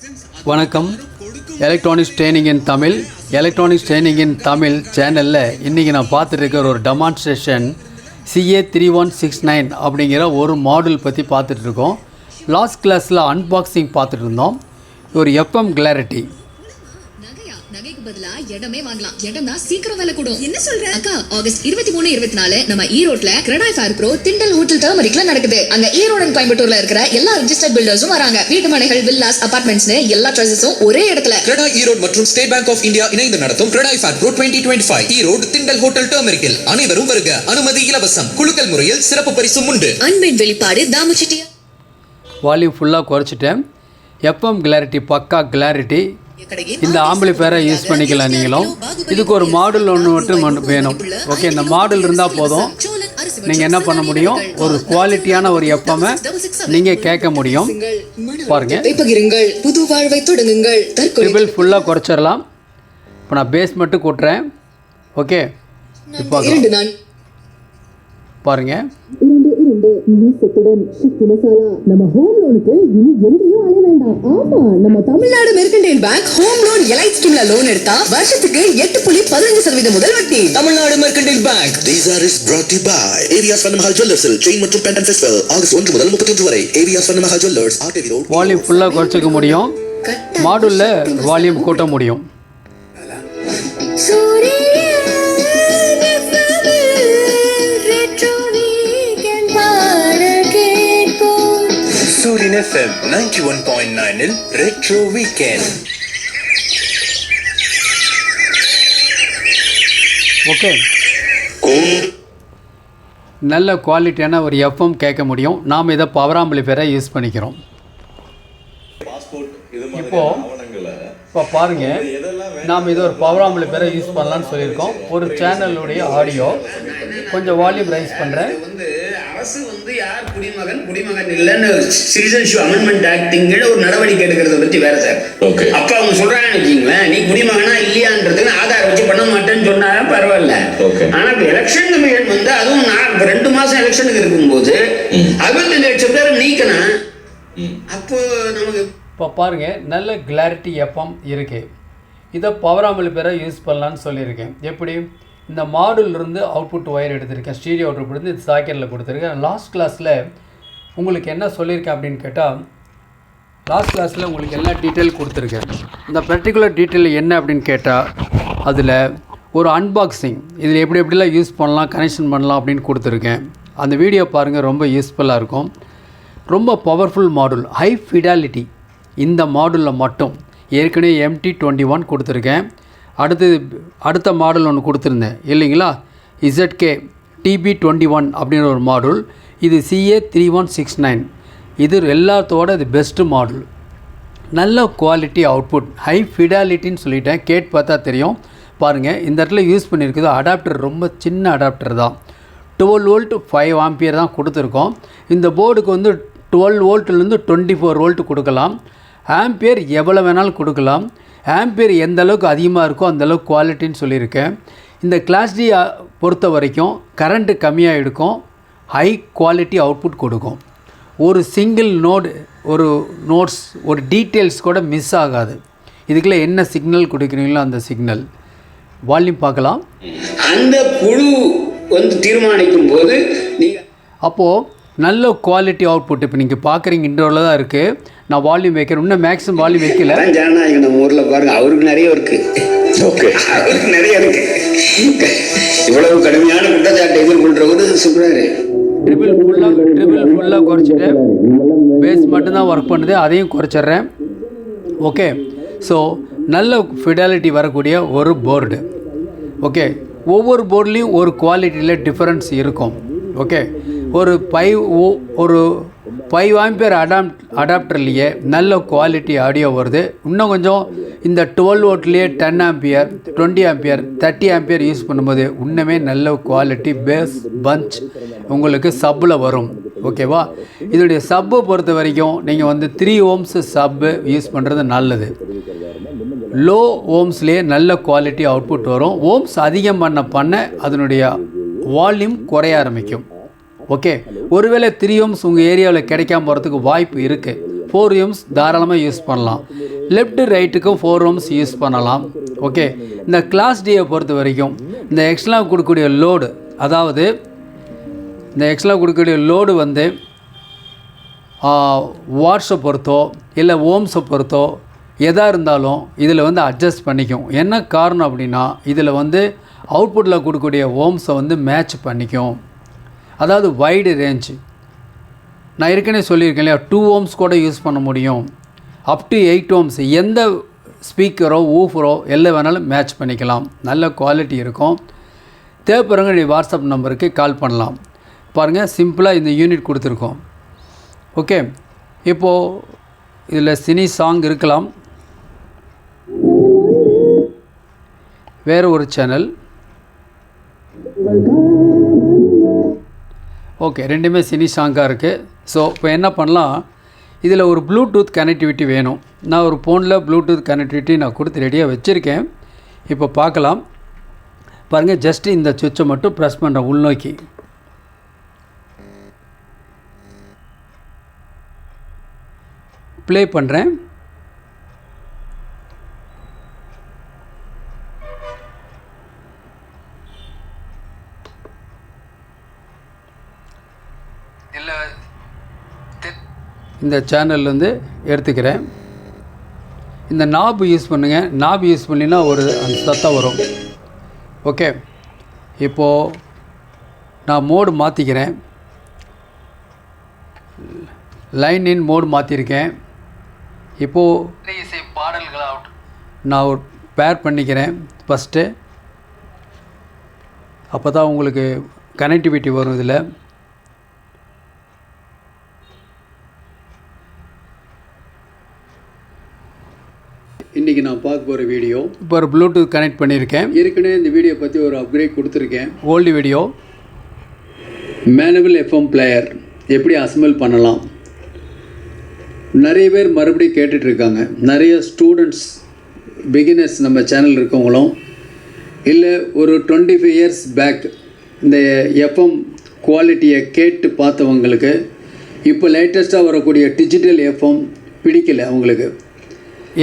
வணக்கம். Electronics training இன் தமிழ் சேனலில் இன்றைக்கி நான் பார்த்துட்டு இருக்கிற ஒரு டெமான்ஸ்ட்ரேஷன் CA3169 அப்படிங்கிற ஒரு மாடல் பற்றி பார்த்துட்ருக்கோம். லாஸ்ட் கிளாஸில் அன்பாக்சிங் பார்த்துட்டு இருந்தோம். ஒரு FM கிளாரிட்டி நகைக்கு பதிலா இடமே வாங்கலாம். இடம் தான் சீக்கிரம் விலை கூடும். என்ன சொல்ற அக்கா? ஆகஸ்ட் 23, 24 நம்ம ஈரோட்ல CREDAI fair pro Thindal hotel டர்மரிக்ல நடக்குது. அங்க ஈரோடு அண்ட் கோயம்புத்தூர்ல இருக்கிற எல்லா ரெஜிஸ்டர்ட் பில்டர்ஸும் வராங்க. வீட்டு மனைகள், வில்லாஸ், அபார்ட்மெண்ட்ஸ்னு எல்லா சாய்ஸஸும் ஒரே இடத்துல. கிரெடாய் ஈரோடு மற்றும் ஸ்டேட் பேங்க் ஆஃப் இந்தியா இணைந்து நடத்தும் CREDAI fair pro 2025 Erode Thindal hotel டர்மரிக்கில் அனைவரும் வருக. அனுமதி இலவசம். குலுக்கல் முறையில் சிறப்பு பரிசும் உண்டு. அன்பின் வெளிப்பாடு தாமுச்சிட்டியா. வால்யூம் ஃபுல்லாக குறைச்சிட்டேன். FM கிளாரிட்டி பக்கா கிளாரிட்டி. இந்த ஆம்பிளிஃபயரை யூஸ் பண்ணிக்கலாம். நீங்களும் இதுக்கு ஒரு மாடல் ஒன்று மட்டும் வேணும். ஓகே, இந்த மாடல் இருந்தால் போதும். நீங்கள் என்ன பண்ண முடியும், ஒரு குவாலிட்டியான ஒரு எஃப்எம்மை நீங்கள் கேட்க முடியும். பாருங்கள், புது வாழ்வை தொடங்குங்கள். ட்ரிபிள் ஃபுல்லாக குறைச்சிடலாம். இப்போ நான் பேஸ் மட்டும் கூட்டுறேன். ஓகே, இப்போ பாருங்கள். நம்ம ஹோம் லோனுக்கு இனி எங்கேயும் அலைய வேண்டாம். ஆமா, நம்ம Tamil Nadu mercantile bank home loan elite ஸ்கீம்ல லோன் எடுத்தா வருஷத்துக்கு 8.15% முதல் வட்டி. Tamil Nadu mercantile bank. These are is brought to you by Avias Vanamahal Jewellers, chain மற்றும் பெண்டன் ஃபெஸ்டிவல் ஆகஸ்ட் 1 முதல் 31 வரை. Avias Vanamahal Jewellers, ஆர்டிவி road. Volume ஃபுல்லாக குறைச்சிக்க முடியும். மாடுலில் வால்யூம் கூட்ட முடியும். சூரியன் FM 91.9 இல் ரெட்ரோ வீக்கெண்ட். ஓகே, நல்ல குவாலிட்டியான ஒரு FM கேட்க முடியும். நாம் இதை பவர் ஆம்பிளிஃபயரை யூஸ் பண்ணிக்கிறோம். இப்போ பாருங்கள், நாம் இது ஒரு பவர் ஆம்பிளிஃபயரை யூஸ் பண்ணலான்னு சொல்லியிருக்கோம். ஒரு சேனலுடைய ஆடியோ கொஞ்சம் வால்யூம் ரைஸ் பண்ணுறேன். அரசு யார் குடிமகன் இல்லைன்னு சிட்டிசன்ஷிப் அமெண்ட்மெண்ட் ஆக்டிங்கிற ஒரு நடவடிக்கை எடுக்கிறத பற்றி வேற சார். அப்ப அவங்க சொல்றாங்கன்னு வச்சுங்களேன், நீ குடிமகனா இல்லையான்றதுன்னு ஆதார் வச்சு பண்ண மாட்டேன்னு சொன்னா பரவாயில்ல. ஆனா இப்ப எலெக்ஷன் கமிஷன் அதுவும் 2 மாசம் எலெக்ஷனுக்கு இருக்கும்போது 65 லட்சம் பேர் நீக்கணும். அப்போ நமக்கு இப்போ பாருங்கள், நல்ல கிளாரிட்டி FM இருக்குது. இதை பவர் ஆம்பிளிஃபயரை யூஸ் பண்ணலான்னு சொல்லியிருக்கேன். எப்படி, இந்த மாடலிருந்து அவுட்புட் ஒயர் எடுத்திருக்கேன். ஸ்டீரியோ அவுட்புட் எடுத்து இது சாக்கெட்டில் கொடுத்துருக்கேன். லாஸ்ட் கிளாஸில் உங்களுக்கு என்ன சொல்லியிருக்கேன் அப்படின்னு கேட்டால், லாஸ்ட் கிளாஸில் உங்களுக்கு எல்லா டீட்டெயில் கொடுத்துருக்கேன். இந்த பர்டிகுலர் டீட்டெயில் என்ன அப்படின்னு கேட்டால், அதில் ஒரு அன்பாக்சிங், இதில் எப்படிலாம் யூஸ் பண்ணலாம், கனெக்ஷன் பண்ணலாம் அப்படின்னு கொடுத்துருக்கேன். அந்த வீடியோ பாருங்கள், ரொம்ப யூஸ்ஃபுல்லாக இருக்கும். ரொம்ப பவர்ஃபுல் மாடல், ஹை ஃபிடாலிட்டி. இந்த மாடலில் மட்டும் ஏற்கனவே MT21 கொடுத்துருக்கேன். அடுத்த மாடல் ஒன்று கொடுத்துருந்தேன் இல்லைங்களா, ZK TB21 அப்படின்ற ஒரு மாடல். இது CA3169. இது எல்லாத்தோட இது பெஸ்ட்டு மாடல். நல்ல குவாலிட்டி அவுட்புட், ஹை ஃபிடாலிட்டின்னு சொல்லிட்டேன். கேட் பார்த்தா தெரியும். பாருங்கள், இந்த இடத்துல யூஸ் பண்ணியிருக்குது அடாப்டர் ரொம்ப சின்ன அடாப்டர் தான். 12 வோல்ட் 5 ஆம்பியர் தான் கொடுத்துருக்கோம். இந்த போர்டுக்கு 12 வோல்ட்லேருந்து 24 வோல்ட் கொடுக்கலாம். ஆம்பியர் எவ்வளோ வேணாலும் கொடுக்கலாம். ஆம்பியர் எந்த அளவுக்கு அதிகமாக இருக்கோ அந்தளவுக்கு குவாலிட்டின்னு சொல்லியிருக்கேன். இந்த கிளாஸ் டி பொறுத்த வரைக்கும் கரண்ட்டு கம்மியாக எடுக்கும், ஹை குவாலிட்டி அவுட்புட் கொடுக்கும். ஒரு சிங்கிள் ஒரு நோட்ஸ், ஒரு டீட்டெயில்ஸ் கூட மிஸ் ஆகாது. இதுக்குள்ளே என்ன சிக்னல் கொடுக்குறீங்களோ அந்த சிக்னல். வால்யூம் பார்க்கலாம். அந்த குழு தீர்மானிக்கும் போது அப்போது நல்ல குவாலிட்டி அவுட்புட். இப்போ நீங்கள் பார்க்குறீங்க, இன்ட்ரோவில் தான் இருக்குது. நான் வால்யூம் வைக்கிறேன். இன்னும் மேக்ஸிமம் வால்யூம் வைக்கல. ஜனநாயகம் நம்ம ஊரில் பாருங்கள், அவருக்கு நிறைய இருக்குது. ஓகே, அவருக்கு நிறைய இருக்குது. இவ்வளவு கடுமையான குற்றச்சாட்டை எதிர்கொள்றவரு சொல்கிறாரு. ட்ரிபிள் ஃபுல்லாக குறைச்சிட்டு பேஸ் மட்டும்தான் ஒர்க் பண்ணுது, அதையும் குறைச்சிட்றேன். ஓகே, ஸோ நல்ல ஃபிடாலிட்டி வரக்கூடிய ஒரு போர்டு. ஓகே, ஒவ்வொரு போர்ட்லேயும் ஒரு குவாலிட்டியில் டிஃப்ரென்ஸ் இருக்கும். ஓகே, ஒரு 5 ஆம்பியர் அடாப்டர்லேயே நல்ல குவாலிட்டி ஆடியோ வருது. இன்னும் கொஞ்சம் இந்த 12 வோல்ட்லேயே 10 ஆம்பியர் 20 ஆம்பியர் 30 ஆம்பியர் யூஸ் பண்ணும்போது இன்னுமே நல்ல குவாலிட்டி பேஸ் பஞ்ச் உங்களுக்கு சப்பில் வரும். ஓகேவா, இதோடைய சப்பை பொறுத்த வரைக்கும் நீங்கள் 3 ohms சப்பு யூஸ் பண்ணுறது நல்லது. லோ ஓம்ஸ்லேயே நல்ல குவாலிட்டி அவுட்புட் வரும். ஓம்ஸ் அதிகம் பண்ண அதனுடைய வால்யூம் குறைய ஆரம்பிக்கும். ஓகே, ஒருவேளை 3 ohms உங்கள் ஏரியாவில் கிடைக்காம போகிறதுக்கு வாய்ப்பு இருக்குது. 4 ohms தாராளமாக யூஸ் பண்ணலாம். லெஃப்ட் ரைட்டுக்கும் 4 ohms யூஸ் பண்ணலாம். ஓகே, இந்த கிளாஸ் டியை பொறுத்த வரைக்கும் இந்த எக்ஸ்ட்ரா கொடுக்கக்கூடிய லோடு, அதாவது இந்த எக்ஸ்ட்ரா கொடுக்கக்கூடிய லோடு வந்து வாட்ஸை பொறுத்தோ இல்லை ஓம்ஸை பொறுத்தோ எதாக இருந்தாலும் இதில் வந்து அட்ஜஸ்ட் பண்ணிக்கும். என்ன காரணம் அப்படின்னா இதில் வந்து அவுட்புட்டில் கொடுக்கக்கூடிய ஓம்ஸை வந்து மேட்ச் பண்ணிக்கும். அதாவது வைடு ரேஞ்சு நான் ஏற்கனவே சொல்லியிருக்கேன் இல்லையா, 2 ohms கூட யூஸ் பண்ண முடியும். அப் டு 8 ohms எந்த ஸ்பீக்கரோ ஊஃபரோ எல்லாம் வேணாலும் மேட்ச் பண்ணிக்கலாம். நல்ல குவாலிட்டி இருக்கும். தேவைப்படுறவங்க வாட்ஸ்அப் நம்பருக்கு கால் பண்ணலாம். பாருங்கள், சிம்பிளாக இந்த யூனிட் கொடுத்துருக்கோம். ஓகே, இப்போது இதில் சினி சாங் இருக்கலாம், வேறு ஒரு சேனல். ஓகே, ரெண்டுமே சினி சாங்காக இருக்குது. ஸோ இப்போ என்ன பண்ணலாம், இதில் ஒரு ப்ளூடூத் கனெக்டிவிட்டி வேணும். நான் ஒரு ஃபோனில் ப்ளூடூத் கனெக்டிவிட்டி நான் கொடுத்து ரெடியாக வச்சுருக்கேன். இப்போ பார்க்கலாம். பாருங்கள், ஜஸ்ட்டு இந்த சுவிட்சை மட்டும் ப்ரெஸ் பண்ணுறேன் உள்நோக்கி. ப்ளே பண்ணுறேன். இல்லை இந்த சேனல்லேருந்து எடுத்துக்கிறேன். இந்த நாப் யூஸ் பண்ணுங்கள். நாப் யூஸ் பண்ணினா ஒரு அந்த சத்தம் வரும். ஓகே, இப்போது நான் மோடு மாற்றிக்கிறேன். லைன் இன் மோடு மாற்றிருக்கேன். இப்போது இசை பாடல்கள் நான் ஒரு பேர் பண்ணிக்கிறேன் ஃபஸ்ட்டு. அப்போ தான் உங்களுக்கு கனெக்டிவிட்டி வரும். இதில் இன்றைக்கி நான் பார்க்க போகிற வீடியோ, இப்போ ஒரு ப்ளூடூத் கனெக்ட் பண்ணியிருக்கேன். ஏற்கனவே இந்த வீடியோ பற்றி ஒரு அப்கிரேட் கொடுத்துருக்கேன். Old video, manual FM player எப்படி அசம்பிள் பண்ணலாம். நிறைய பேர் மறுபடியும் கேட்டுட்ருக்காங்க. நிறைய ஸ்டூடெண்ட்ஸ், பிகினர்ஸ் நம்ம சேனல் இருக்கவங்களும், இல்லை ஒரு 25 இயர்ஸ் பேக் இந்த எஃப்எம் குவாலிட்டியை கேட்டு பார்த்தவங்களுக்கு இப்போ லேட்டஸ்ட்டாக வரக்கூடிய டிஜிட்டல் எஃப்எம் பிடிக்கல அவங்களுக்கு.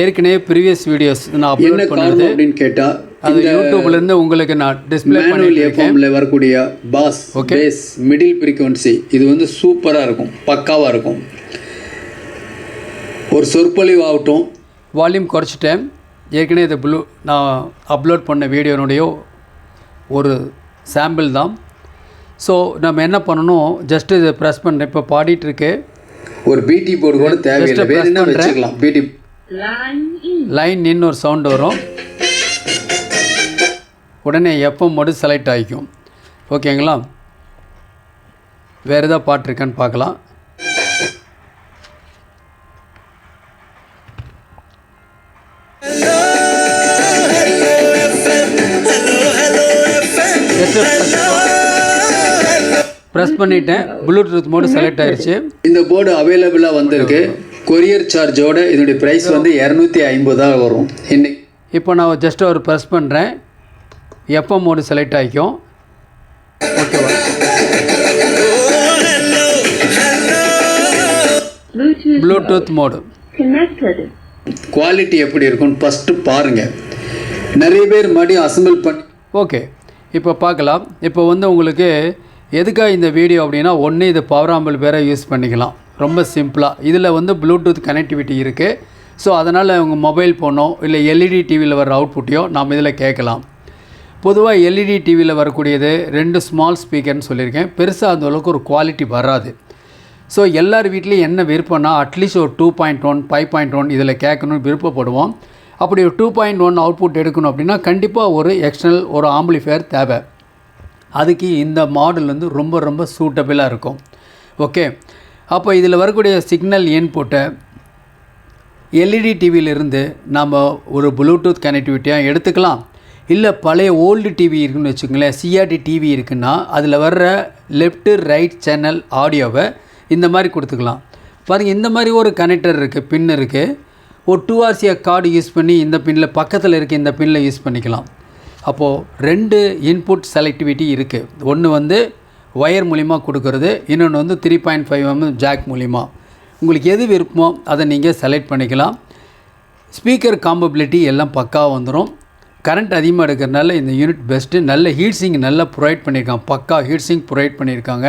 ஏற்கனவே ப்ரீவியஸ் வீடியோஸ் நான் அப்லோட் பண்ணது அப்படின்னு கேட்டால் அது யூடியூப்லேருந்து உங்களுக்கு நான் டிஸ்பிளே பண்ணி எஃப்எம்ல வரக்கூடிய பாஸ், பேஸ், மிடில் ஃப்ரீக்வன்சி இது வந்து சூப்பராக இருக்கும், பக்காவாக இருக்கும். ஒரு சொற்பொழிவு ஆகட்டும், வால்யூம் குறைச்சிட்டேன். ஏற்கனவே இது நான் அப்லோட் பண்ண வீடியோனுடைய ஒரு சாம்பிள் தான். ஸோ நம்ம என்ன பண்ணணும், ஜஸ்ட்டு இதை ப்ரெஸ் பண்ணுறேன். இப்போ பாடிட்டுருக்கு. ஒரு பிடி போர்டு கூட தேவையில்லை, வேறு என்ன வச்சுக்கலாம். பிடி லைன் இன் ஒரு சவுண்டு வரும். உடனே எஃப்எம் மட்டும் செலக்ட் ஆகிக்கும். ஓகேங்களா, வேறு எதாவது பாட்டு இருக்கான்னு பார்க்கலாம். ப்ரெஸ் பண்ணிட்டேன். ப்ளூடூத் மோடு செலக்ட் ஆயிடுச்சு. இந்த போர்டு அவைலபிளாக வந்திருக்கு. கொரியர் சார்ஜோட இதனுடைய ப்ரைஸ் வந்து 250 வரும் இன்னைக்கு. இப்போ நான் ஜஸ்ட் ஒரு ப்ரெஸ் பண்ணுறேன், எஃப்எம் மோடு செலக்ட் ஆகிக்கும். ஓகேவா, ப்ளூடூத் மோடு குவாலிட்டி எப்படி இருக்குன்னு ஃபஸ்ட்டு பாருங்கள். நிறைய பேர் மறுபடியும் அசம்பிள் பண்ணி. ஓகே, இப்போ பார்க்கலாம். இப்போ வந்து உங்களுக்கு எதுக்காக இந்த வீடியோ அப்படின்னா, ஒன்று இது பவர் ஆம்பிளிஃபையரை யூஸ் பண்ணிக்கலாம் ரொம்ப சிம்பிளாக. இதில் வந்து ப்ளூடூத் கனெக்டிவிட்டி இருக்குது. ஸோ அதனால் உங்கள் மொபைல் ஃபோனோ இல்லை எல்இடி டிவியில் வர அவுட்புட்டையோ நாம் இதில் கேட்கலாம். பொதுவாக எல்இடி டிவியில் வரக்கூடியது 2 ஸ்மால் ஸ்பீக்கர்னு சொல்லியிருக்கேன். பெருசாக அந்த அளவுக்கு ஒரு குவாலிட்டி வராது. ஸோ எல்லார் வீட்லேயும் என்ன விருப்பம்னா அட்லீஸ்ட் ஒரு 2.1, 5.1 இதில் கேட்கணும்னு விருப்பப்படுவோம். அப்படி ஒரு 2.1 அவுட்புட் எடுக்கணும் அப்படின்னா கண்டிப்பாக ஒரு எக்ஸ்டர்னல் ஒரு ஆம்பிளிஃபையர் தேவை. அதுக்கு இந்த மாடல் வந்து ரொம்ப ரொம்ப சூட்டபிளாக இருக்கும். ஓகே, அப்போ இதில் வரக்கூடிய சிக்னல் இன்புட்டை எல்இடி டிவியிலிருந்து நம்ம ஒரு ப்ளூடூத் கனெக்டிவிட்டியாக எடுத்துக்கலாம். இல்லை பழைய ஓல்டு டிவி இருக்குதுன்னு வச்சுக்கோங்களேன், சிஆர்டி டிவி இருக்குன்னா அதில் வர்ற லெஃப்ட்டு ரைட் சேனல் ஆடியோவை இந்த மாதிரி கொடுத்துக்கலாம். பாருங்கள், இந்த மாதிரி ஒரு கனெக்டர் இருக்குது, பின் இருக்குது. ஒரு 2RC கார்டு யூஸ் பண்ணி இந்த பின்னில் பக்கத்தில் இருக்க இந்த பின்னில் யூஸ் பண்ணிக்கலாம். அப்போது 2 இன்புட் செலக்டிவிட்டி இருக்குது. ஒன்று வந்து ஒயர் மூலிமா கொடுக்கறது, இன்னொன்று வந்து 3.5mm ஜாக் மூலிமா. உங்களுக்கு எது விருப்பமோ அதை நீங்கள் செலக்ட் பண்ணிக்கலாம். ஸ்பீக்கர் காம்பபிலிட்டி எல்லாம் பக்காவாக வந்துடும். கரண்ட் அதிகமாக எடுக்கிறதுனால இந்த யூனிட் பெஸ்ட்டு. நல்ல ஹீட்ஸிங் நல்லா ப்ரொவைட் பண்ணியிருக்காங்க, பக்கா ஹீட்ஸிங் ப்ரொவைட் பண்ணியிருக்காங்க.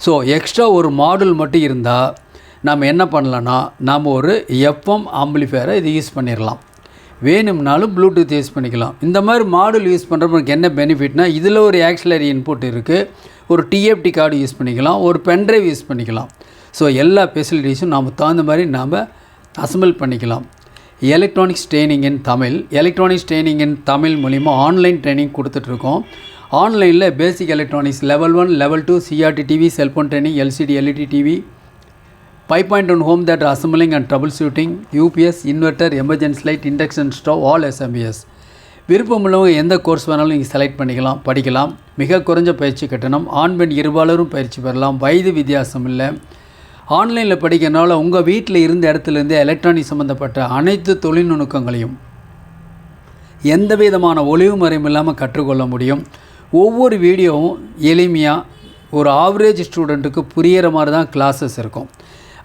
ஸோ எக்ஸ்ட்ரா ஒரு மாடுல் மட்டும் இருந்தால் நம்ம என்ன பண்ணலான்னா நாம் ஒரு எஃப்எம் ஆம்பிளிஃபையரை இது யூஸ் பண்ணிடலாம். வேணும்னாலும் ப்ளூடூத் யூஸ் பண்ணிக்கலாம். இந்த மாதிரி மாடுல் யூஸ் பண்ணுறப்ப என்ன பெனிஃபிட்னா இதில் ஒரு ஆக்சிலரி இன்புட் இருக்குது, ஒரு டிஎஃப்டி கார்டு யூஸ் பண்ணிக்கலாம், ஒரு பென்ட்ரைவ் யூஸ் பண்ணிக்கலாம். ஸோ எல்லா ஃபெசிலிட்டிஸும் நாம் தகுந்த மாதிரி நாம் அசம்பிள் பண்ணிக்கலாம். எலக்ட்ரானிக்ஸ் ட்ரைனிங் இன் தமிழ் மூலிமா ஆன்லைன் ட்ரைனிங் கொடுத்துட்ருக்கோம். ஆன்லைனில் basic electronics level 1 level 2 CRT TV, cellphone training, LCD LED TV, 5.1 home theatre assembling and troubleshooting, UPS, inverter, emergency light, induction stove, all SMPS. விருப்பம் உள்ளவங்க எந்த கோர்ஸ் வேணாலும் நீங்கள் select பண்ணிக்கலாம், படிக்கலாம். மிக குறைஞ்ச பயிற்சி கட்டணம். ஆண் பெண் இருபாலரும் பயிற்சி பெறலாம். வயது வித்தியாசம் இல்லை. ஆன்லைனில் படிக்கிறனால உங்கள் வீட்டில் இருந்த இடத்துலேருந்து எலக்ட்ரானிக் சம்மந்தப்பட்ட அனைத்து தொழில் நுணுக்கங்களையும் எந்த விதமான ஒளிவு மறைவும் இல்லாமல் கற்றுக்கொள்ள முடியும். ஒவ்வொரு வீடியோவும் எளிமையாக ஒரு ஆவரேஜ் ஸ்டூடெண்ட்டுக்கு புரிகிற மாதிரி தான் கிளாஸஸ் இருக்கும்.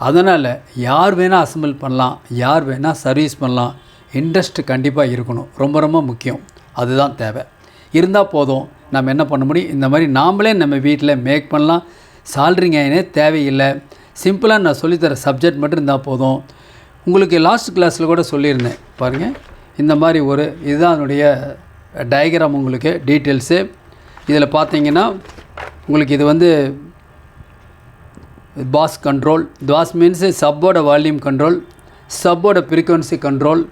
அதனால் யார் வேணால் அசம்பிள் பண்ணலாம், யார் வேணால் சர்வீஸ் பண்ணலாம். இன்ட்ரெஸ்ட் கண்டிப்பாக இருக்கணும், ரொம்ப ரொம்ப முக்கியம். அதுதான் தேவை. இருந்தால் போதும். நம்ம என்ன பண்ண முடியும், இந்த மாதிரி நாமளே நம்ம வீட்டில் மேக் பண்ணலாம். சால்ட்ரிங்கே தேவையில்லை. சிம்பிளாக நான் சொல்லித்தர சப்ஜெக்ட் மட்டும் இருந்தால் போதும். உங்களுக்கு லாஸ்ட் கிளாஸில் கூட சொல்லியிருந்தேன் பாருங்கள். இந்த மாதிரி ஒரு இதுதான் அதனுடைய டயக்ராம், உங்களுக்கு டீட்டெயில்ஸு. இதில் பார்த்தீங்கன்னா உங்களுக்கு இது வந்து பாஸ் கண்ட்ரோல். பாஸ் மீன்ஸ் சப்போட வால்யூம் கண்ட்ரோல், சப்போட ஃப்ரீக்வன்சி கண்ட்ரோல்.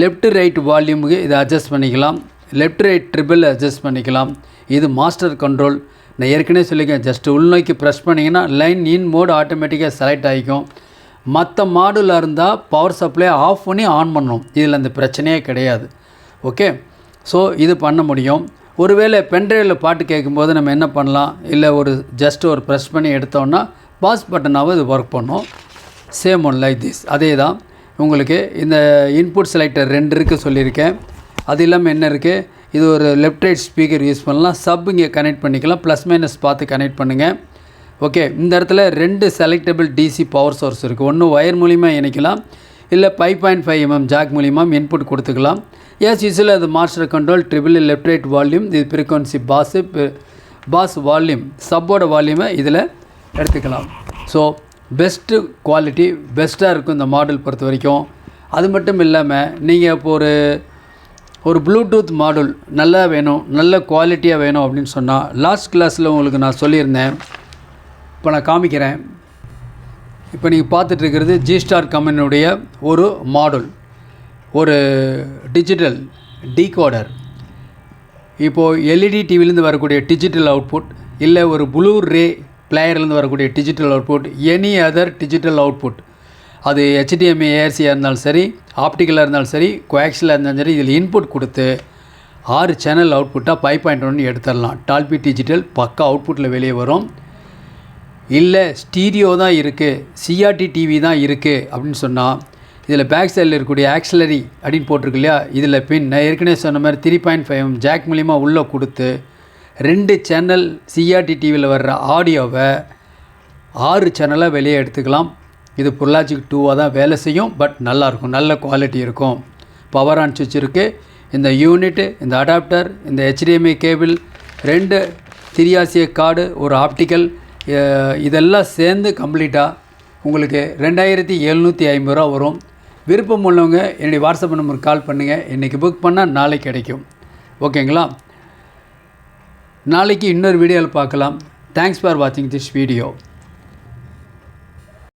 லெஃப்ட் ரைட் வால்யூமுக்கு இதை அட்ஜஸ்ட் பண்ணிக்கலாம், லெஃப்ட் ரைட் ட்ரிபிள் அட்ஜஸ்ட் பண்ணிக்கலாம். இது மாஸ்டர் கண்ட்ரோல். நான் ஏற்கனவே சொல்லியிருக்கேன், ஜஸ்ட் உள்நோக்கி ப்ரெஸ் பண்ணிங்கன்னா லைன் இன் மோடு ஆட்டோமேட்டிக்காக செலக்ட் ஆகிக்கும். மற்ற மாடுலாக இருந்தால் பவர் சப்ளை ஆஃப் பண்ணி ஆன் பண்ணணும். இதில் அந்த பிரச்சனையே கிடையாது. ஓகே, ஸோ இது பண்ண முடியும். ஒருவேளை பென்ட்ரைவில் பாட்டு கேட்கும்போது நம்ம என்ன பண்ணலாம், இல்லை ஒரு ஜஸ்ட் ஒரு ப்ரெஸ் பண்ணி எடுத்தோன்னா பாஸ் பட்டனாக இது ஒர்க் பண்ணோம். Same one like this. அதே தான் உங்களுக்கு இந்த இன்புட் செலக்டர் 2 இருக்குது சொல்லியிருக்கேன். அது இல்லாமல் என்ன இருக்குது, இது ஒரு லெஃப்ட் ரைட் ஸ்பீக்கர் யூஸ் பண்ணலாம். சப் இங்கே கனெக்ட் பண்ணிக்கலாம், ப்ளஸ் மைனஸ் பார்த்து கனெக்ட் பண்ணுங்கள். ஓகே, இந்த இடத்துல 2 செலக்டபிள் டிசி பவர் சோர்ஸ் இருக்குது. ஒன்று ஒயர் மூலிமா இணைக்கலாம், இல்லை 5.5 mm ஜாக் மூலிமா இன்புட் கொடுத்துக்கலாம். யூஸ்வலாக அது master control, triple, left right volume, இது ஃப்ரீக்வன்சி பாஸ் வால்யூம், சப்போட வால்யூமை இதில் எடுத்துக்கலாம். ஸோ பெஸ்ட்டு குவாலிட்டி, பெஸ்ட்டாக இருக்கும் இந்த மாடல் பொறுத்த வரைக்கும். அது மட்டும் இல்லாமல் நீங்கள் இப்போ ஒரு ப்ளூடூத் மாடல் நல்லா வேணும், நல்ல குவாலிட்டியாக வேணும் அப்படின்னு சொன்னால் லாஸ்ட் கிளாஸில் உங்களுக்கு நான் சொல்லியிருந்தேன். இப்போ நான் காமிக்கிறேன். இப்போ நீங்கள் பார்த்துட்ருக்கிறது ஜிஸ்டார் கம்பெனியுடைய ஒரு மாடல், ஒரு டிஜிட்டல் டீகோடர். இப்போது எல்இடி டிவிலேருந்து வரக்கூடிய டிஜிட்டல் அவுட்புட், இல்லை ஒரு ப்ளூ ரே பிளேயர்லேருந்து வரக்கூடிய digital output, any other digital output, அது HDMI ஏஆர்சியாக இருந்தாலும் சரி, ஆப்டிக்கலாக இருந்தாலும் சரி, கோஆக்சியலாக இருந்தாலும் சரி, இதில் இன்புட் கொடுத்து 6 சேனல் அவுட்புட்டாக 5.1 எடுத்துடலாம். டால்பி டிஜிட்டல் பக்கா அவுட்புட்டில் வெளியே வரும். இல்லை ஸ்டீரியோ தான் இருக்குது, சிஆர்டி டிவி தான் இருக்குது அப்படின்னு சொன்னால் இதில் பேக் சைடில் இருக்கக்கூடிய ஆக்சிலரி அப்படின்னு போட்டிருக்கு இல்லையா, இதில் பின் நான் ஏற்கனவே சொன்ன மாதிரி 3.5 mm ஜாக் மூலிமா உள்ளே கொடுத்து 2 சேனல் சிஆர்டி டிவியில் வர்ற ஆடியோவை 6 சேனலாக வெளியே எடுத்துக்கலாம். இது பொருளாஜிக் 2வாக தான் வேலை செய்யும், பட் நல்லாயிருக்கும், நல்ல குவாலிட்டி இருக்கும். பவர் ஆன் சுவிட்ச் இருக்குது. இந்த யூனிட்டு, இந்த அடாப்டர், இந்த HDMI கேபிள், 2 3RCA கார்டு, ஒரு ஆப்டிக்கல், இதெல்லாம் சேர்ந்து கம்ப்ளீட்டாக உங்களுக்கு 2750 ரூபா வரும். விருப்பம் உள்ளவங்க என்னுடைய வாட்ஸ்அப் நம்பருக்கு கால் பண்ணுங்கள். இன்றைக்கி புக் பண்ணால் நாளைக்கு கிடைக்கும். ஓகேங்களா? நாளைக்கு இன்னொரு வீடியோவில் பார்க்கலாம். தேங்க்ஸ் ஃபார் வாட்சிங் திஸ் வீடியோ.